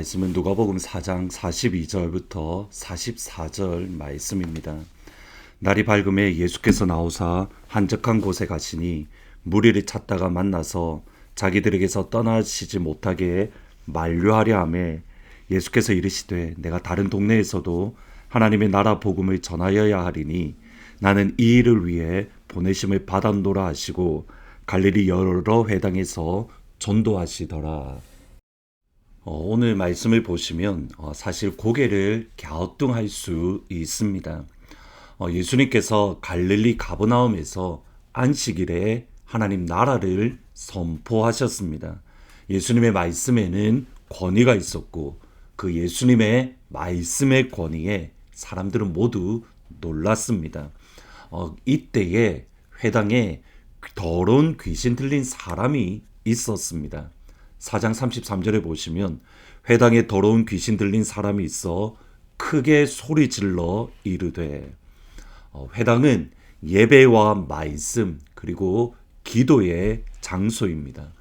말씀은 누가복음 4장 42절부터 44절 말씀입니다. 날이 밝음에 예수께서 나오사 한적한 곳에 가시니 무리를 찾다가 만나서 자기들에게서 떠나시지 못하게 만류하려 하매 예수께서 이르시되 내가 다른 동네에서도 하나님의 나라 복음을 전하여야 하리니 나는 이 일을 위해 보내심을 받았노라 하시고 갈릴리 여러 회당에서 전도하시더라. 오늘 말씀을 보시면 사실 고개를 갸우뚱할 수 있습니다. 예수님께서 갈릴리 가버나움에서 안식일에 하나님 나라를 선포하셨습니다. 예수님의 말씀에는 권위가 있었고 그 예수님의 말씀의 권위에 사람들은 모두 놀랐습니다. 이때에 회당에 더러운 귀신 들린 사람이 있었습니다. 4장 33절에 보시면 회당에 더러운 귀신 들린 사람이 있어 크게 소리질러 이르되, 회당은 예배와 말씀 그리고 기도의 장소입니다.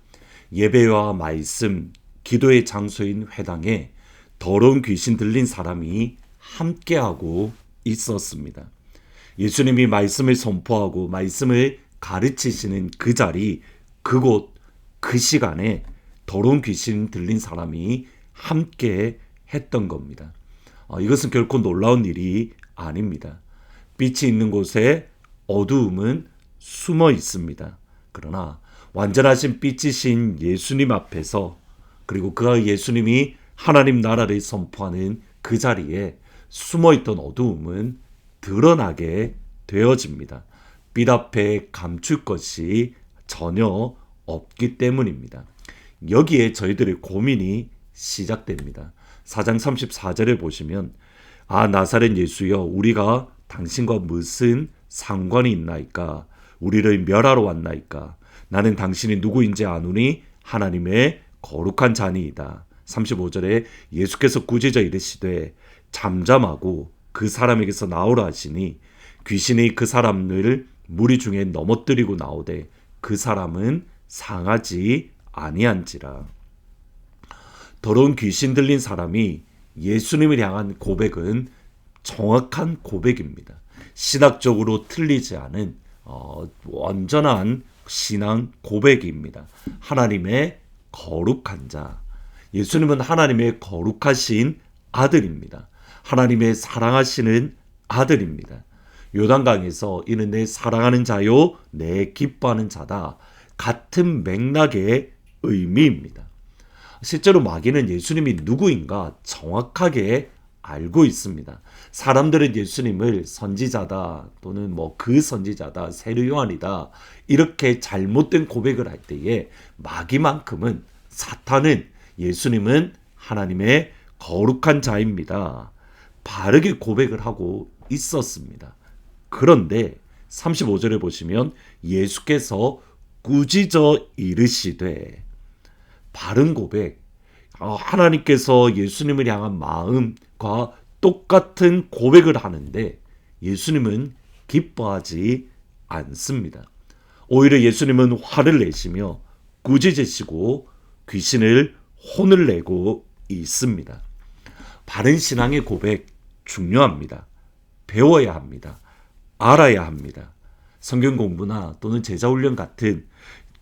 예배와 말씀, 기도의 장소인 회당에 더러운 귀신 들린 사람이 함께하고 있었습니다. 예수님이 말씀을 선포하고 말씀을 가르치시는 그 자리, 그곳, 그 시간에 더러운 귀신 들린 사람이 함께 했던 겁니다. 이것은 결코 놀라운 일이 아닙니다. 빛이 있는 곳에 어두움은 숨어 있습니다. 그러나 완전하신 빛이신 예수님 앞에서, 그리고 그 예수님이 하나님 나라를 선포하는 그 자리에 숨어있던 어두움은 드러나게 되어집니다. 빛 앞에 감출 것이 전혀 없기 때문입니다. 여기에 저희들의 고민이 시작됩니다. 4장 34절에 보시면 나사렛 예수여, 우리가 당신과 무슨 상관이 있나이까? 우리를 멸하러 왔나이까? 나는 당신이 누구인지 아노니 하나님의 거룩한 자니이다. 35절에 예수께서 꾸짖어 이르시되 잠잠하고 그 사람에게서 나오라 하시니 귀신이 그 사람을 무리 중에 넘어뜨리고 나오되 그 사람은 상하지 아니한지라. 더러운 귀신 들린 사람이 예수님을 향한 고백은 정확한 고백입니다. 신학적으로 틀리지 않은 완전한 신앙 고백입니다. 하나님의 거룩한 자. 예수님은 하나님의 거룩하신 아들입니다. 하나님의 사랑하시는 아들입니다. 요단강에서 이는 내 사랑하는 자요 내 기뻐하는 자다, 같은 맥락의 의미입니다. 실제로 마귀는 예수님이 누구인가 정확하게 알고 있습니다. 사람들은 예수님을 선지자다 또는 그 선지자다, 세례 요한이다, 이렇게 잘못된 고백을 할 때에 마귀만큼은, 사탄은 예수님은 하나님의 거룩한 자입니다, 바르게 고백을 하고 있었습니다. 그런데 35절에 보시면 예수께서 꾸짖어 이르시되, 바른 고백, 하나님께서 예수님을 향한 마음과 똑같은 고백을 하는데 예수님은 기뻐하지 않습니다. 오히려 예수님은 화를 내시며 꾸짖으시고 귀신을 혼을 내고 있습니다. 바른 신앙의 고백 중요합니다. 배워야 합니다. 알아야 합니다. 성경 공부나 또는 제자훈련 같은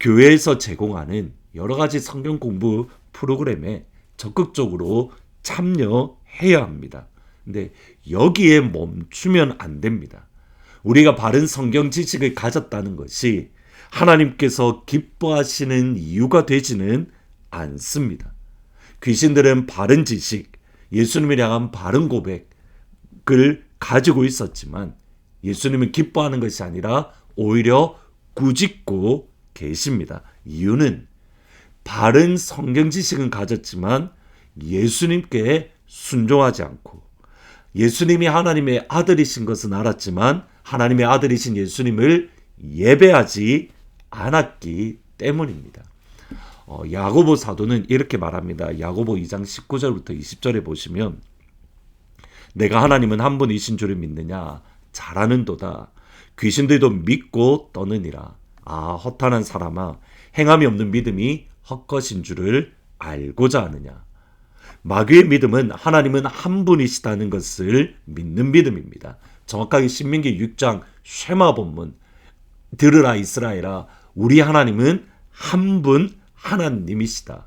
교회에서 제공하는 여러 가지 성경 공부 프로그램에 적극적으로 참여해야 합니다. 근데 여기에 멈추면 안 됩니다. 우리가 바른 성경 지식을 가졌다는 것이 하나님께서 기뻐하시는 이유가 되지는 않습니다. 귀신들은 바른 지식, 예수님을 향한 바른 고백을 가지고 있었지만 예수님은 기뻐하는 것이 아니라 오히려 꾸짖고 계십니다. 이유는 바른 성경 지식은 가졌지만 예수님께 순종하지 않고, 예수님이 하나님의 아들이신 것은 알았지만 하나님의 아들이신 예수님을 예배하지 않았기 때문입니다. 야고보 사도는 이렇게 말합니다. 야고보 2장 19절부터 20절에 보시면 내가 하나님은 한 분이신 줄을 믿느냐? 잘하는도다. 귀신들도 믿고 떠느니라. 허탄한 사람아, 행함이 없는 믿음이 헛것인 줄을 알고자 하느냐? 마귀의 믿음은 하나님은 한 분이시다는 것을 믿는 믿음입니다. 정확하게 신명기 6장 쉐마 본문 들으라 이스라엘아, 우리 하나님은 한 분 하나님이시다.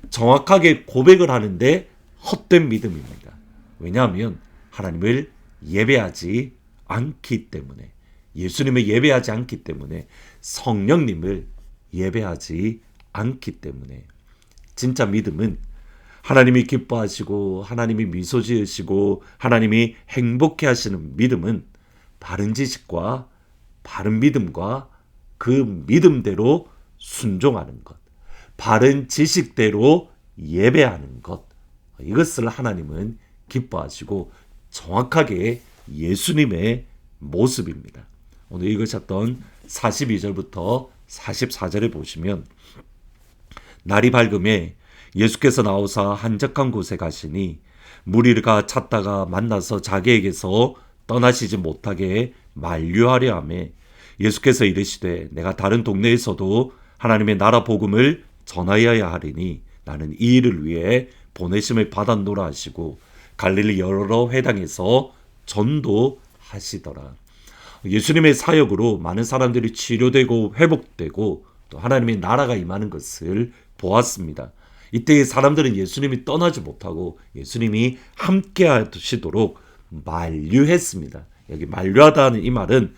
정확하게 고백을 하는데 헛된 믿음입니다. 왜냐하면 하나님을 예배하지 않기 때문에, 예수님을 예배하지 않기 때문에, 성령님을 예배하지 않기 때문에. 진짜 믿음은 하나님이 기뻐하시고 하나님이 미소 지으시고 하나님이 행복해 하시는 믿음은 바른 지식과 바른 믿음과 그 믿음대로 순종하는 것, 바른 지식대로 예배하는 것, 이것을 하나님은 기뻐하시고 정확하게 예수님의 모습입니다. 오늘 읽으셨던 42절부터 44절에 보시면, 날이 밝음에 예수께서 나오사 한적한 곳에 가시니 무리가 찾다가 만나서 자기에게서 떠나시지 못하게 만류하려 하며, 예수께서 이르시되 내가 다른 동네에서도 하나님의 나라 복음을 전하여야 하리니 나는 이 일을 위해 보내심을 받았노라 하시고 갈릴리 여러 회당에서 전도하시더라. 예수님의 사역으로 많은 사람들이 치료되고 회복되고 또 하나님의 나라가 임하는 것을 보았습니다. 이때 사람들은 예수님이 떠나지 못하고 예수님이 함께 하시도록 만류했습니다. 여기 만류하다는 이 말은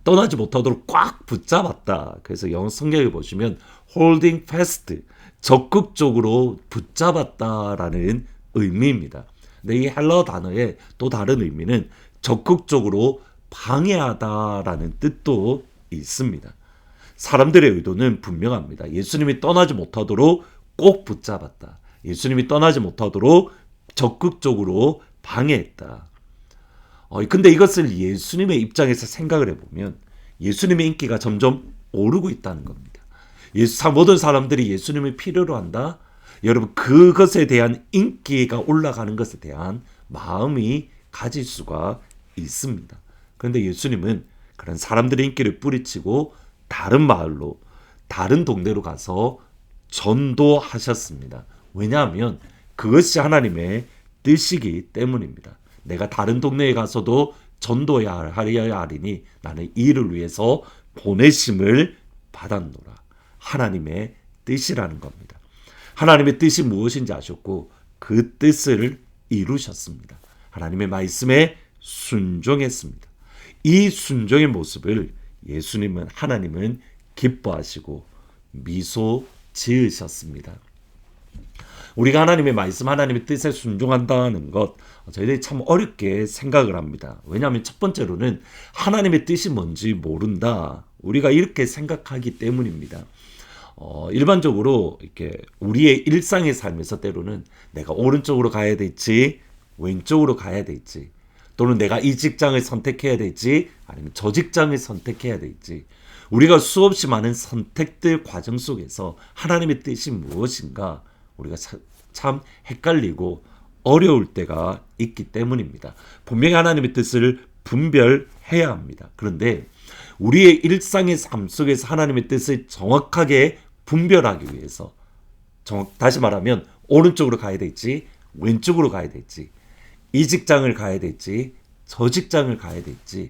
떠나지 못하도록 꽉 붙잡았다. 그래서 영어 성경에 보시면 holding fast, 적극적으로 붙잡았다라는 의미입니다. 근데 이 헬러 단어의 또 다른 의미는 적극적으로 방해하다라는 뜻도 있습니다. 사람들의 의도는 분명합니다. 예수님이 떠나지 못하도록 꼭 붙잡았다. 예수님이 떠나지 못하도록 적극적으로 방해했다. 근데 이것을 예수님의 입장에서 생각을 해보면 예수님의 인기가 점점 오르고 있다는 겁니다. 모든 사람들이 예수님을 필요로 한다. 여러분, 그것에 대한 인기가 올라가는 것에 대한 마음이 가질 수가 있습니다. 그런데 예수님은 그런 사람들의 인기를 뿌리치고 다른 마을로, 다른 동네로 가서 전도하셨습니다. 왜냐하면 그것이 하나님의 뜻이기 때문입니다. 내가 다른 동네에 가서도 전도해야 하리니 나는 이 일을 위해서 보내심을 받았노라. 하나님의 뜻이라는 겁니다. 하나님의 뜻이 무엇인지 아셨고 그 뜻을 이루셨습니다. 하나님의 말씀에 순종했습니다. 이 순종의 모습을 예수님은, 하나님은 기뻐하시고 미소 지으셨습니다. 우리가 하나님의 말씀, 하나님의 뜻에 순종한다는 것, 저희들이 참 어렵게 생각을 합니다. 왜냐하면 첫 번째로는 하나님의 뜻이 뭔지 모른다. 우리가 이렇게 생각하기 때문입니다. 일반적으로 이렇게 우리의 일상의 삶에서 때로는 내가 오른쪽으로 가야 될지 왼쪽으로 가야 될지, 또는 내가 이 직장을 선택해야 될지 아니면 저 직장을 선택해야 될지, 우리가 수없이 많은 선택들 과정 속에서 하나님의 뜻이 무엇인가 우리가 참 헷갈리고 어려울 때가 있기 때문입니다. 분명히 하나님의 뜻을 분별해야 합니다. 그런데 우리의 일상의 삶 속에서 하나님의 뜻을 정확하게 분별하기 위해서, 다시 말하면 오른쪽으로 가야 될지 왼쪽으로 가야 될지, 이 직장을 가야 될지 저 직장을 가야 될지,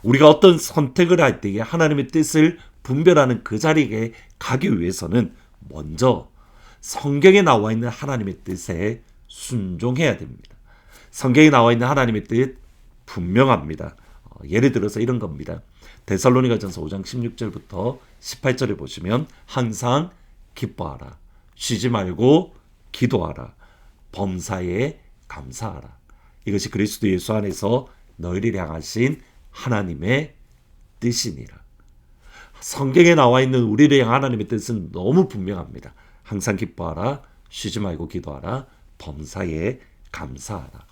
우리가 어떤 선택을 할 때에 하나님의 뜻을 분별하는 그 자리에 가기 위해서는 먼저 성경에 나와 있는 하나님의 뜻에 순종해야 됩니다. 성경에 나와 있는 하나님의 뜻 분명합니다. 예를 들어서 이런 겁니다. 데살로니가전서 5장 16절부터 18절에 보시면 항상 기뻐하라, 쉬지 말고 기도하라, 범사에 감사하라. 이것이 그리스도 예수 안에서 너희를 향하신 하나님의 뜻이니라. 성경에 나와 있는 우리를 향한 하나님의 뜻은 너무 분명합니다. 항상 기뻐하라, 쉬지 말고 기도하라, 범사에 감사하라.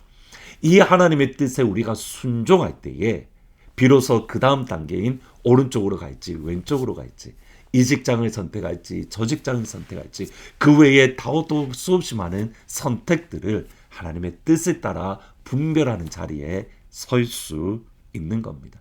이 하나님의 뜻에 우리가 순종할 때에 비로소 그 다음 단계인 오른쪽으로 갈지 왼쪽으로 갈지, 이 직장을 선택할지 저 직장을 선택할지, 그 외에 또 수없이 많은 선택들을 하나님의 뜻에 따라 분별하는 자리에 설 수 있는 겁니다.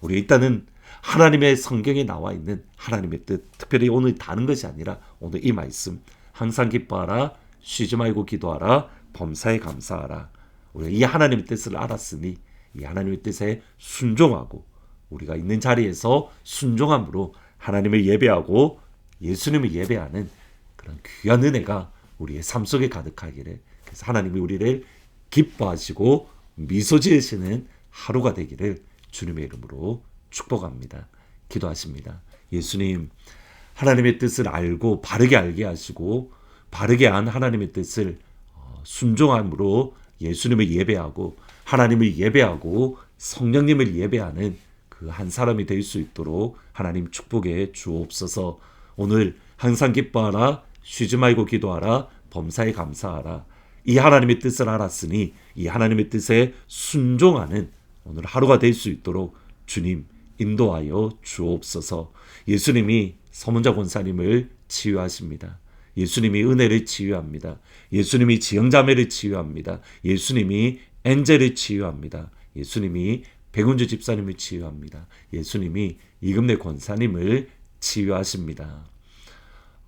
우리 일단은 하나님의 성경에 나와 있는 하나님의 뜻, 특별히 오늘 다른 것이 아니라 오늘 이 말씀, 항상 기뻐하라, 쉬지 말고 기도하라, 범사에 감사하라. 우리가 이 하나님의 뜻을 알았으니 이 하나님의 뜻에 순종하고 우리가 있는 자리에서 순종함으로 하나님을 예배하고 예수님을 예배하는 그런 귀한 은혜가 우리의 삶 속에 가득하기를, 그래서 하나님이 우리를 기뻐하시고 미소 지으시는 하루가 되기를 주님의 이름으로 축복합니다. 기도하십니다. 예수님, 하나님의 뜻을 알고 바르게 알게 하시고 바르게 안 하나님의 뜻을 순종함으로 예수님을 예배하고 하나님을 예배하고 성령님을 예배하는 그 한 사람이 될 수 있도록 하나님 축복해 주옵소서. 오늘 항상 기뻐하라, 쉬지 말고 기도하라, 범사에 감사하라. 이 하나님의 뜻을 알았으니 이 하나님의 뜻에 순종하는 오늘 하루가 될 수 있도록 주님 인도하여 주옵소서. 예수님이 서문자 권사님을 치유하십니다. 예수님이 은혜를 치유합니다. 예수님이 지영자매를 치유합니다. 예수님이 엔젤을 치유합니다. 예수님이 백운주 집사님을 치유합니다. 예수님이 이금래 권사님을 치유하십니다.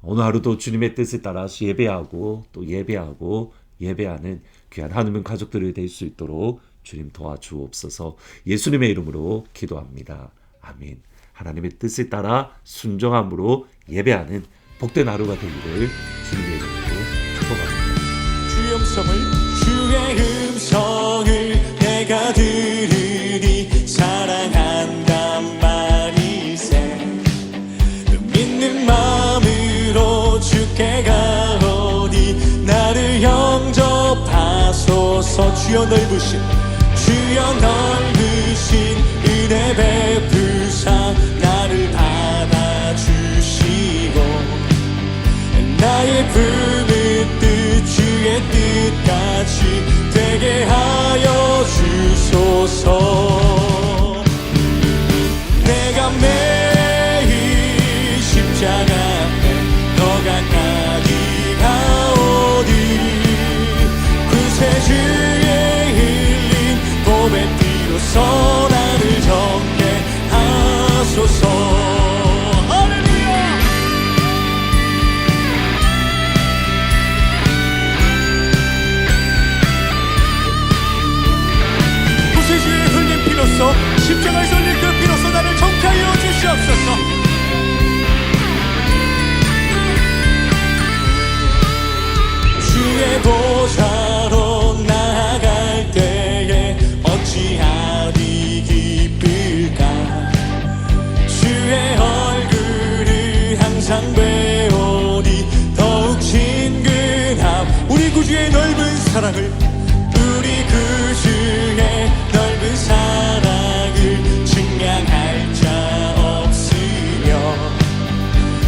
오늘 하루도 주님의 뜻에 따라 예배하고 또 예배하는 귀한 하나님 가족들이 될 수 있도록 주님 도와주옵소서. 예수님의 이름으로 기도합니다. 아멘. 하나님의 뜻에 따라 순종함으로 예배하는 복된 하루가 되기를 주님의 이름으로 축복합니다. 주의 음성을 내가 들으니 사랑한단 말이세. 믿는 마음으로 주께 가오니 나를 영접하소서. 주여 넓으신 은혜 베푸사 나를 받아주시고 나의 품은 뜻 주의 뜻같이 되게 하여 주소서. 내가 매일 십자가 앞에 더 가까이 가오니 구세주의 흘린 봄의 피로써 나를 정케 하소서. 십자가에 쏠린 그 피로써 나를 정케하여 주시옵소서. 주의 보좌로 나아갈 때에 어찌하리 기쁠까. 주의 얼굴을 항상 배우니 더욱 친근함. 우리 구주의 넓은 사랑을, 우리 구주의 넓은 사랑을 증명할 자 없으며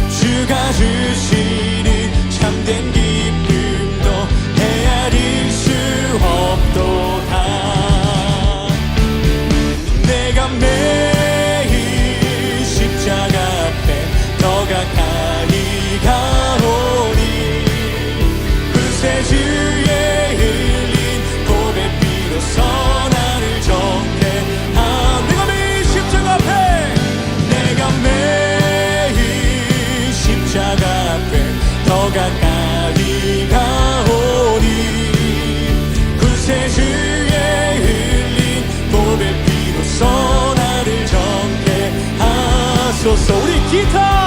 주가 주시는 참된 기쁨도 헤아릴 수 없도다. 내가 매일 십자가 앞에 더 가까이 가오니 구세주의 흘린 봄의 피로써 나를 정케하. 내가 매일 십자가 앞에, 내가 매일 십자가 앞에 더 가까이 가오니 구세주의 흘린 봄의 피로써 나를 정케하소서. 우리 기타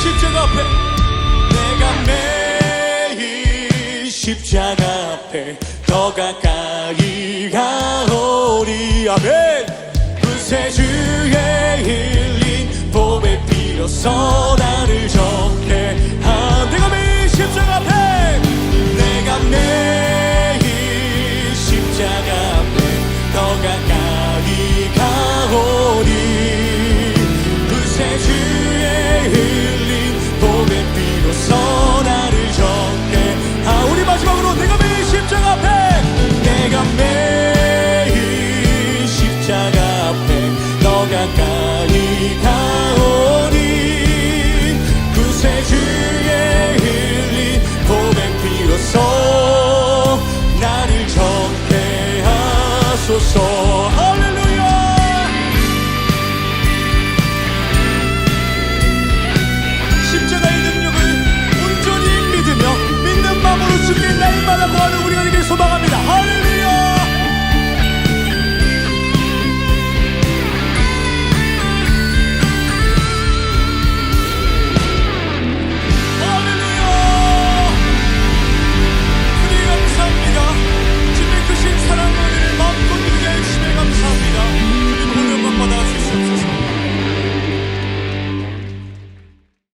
십자가 앞에, 내가 매일 십자가 앞에 더 가까이 가오리. 아멘. 구세주의 흘린 봄의 피로써 나를 정케하. 내가 매일 십자가 앞에, 내가 매일 십자가 앞에 더 가까이 가오리. 구세주의 흘린 봄의 피로써 나를 정케하. 우리 마지막으로 내가 매일 십자가 앞에, 내가 매일 십자가 앞에 더 가까이 가오니 구세주의 흘린 주옵소서.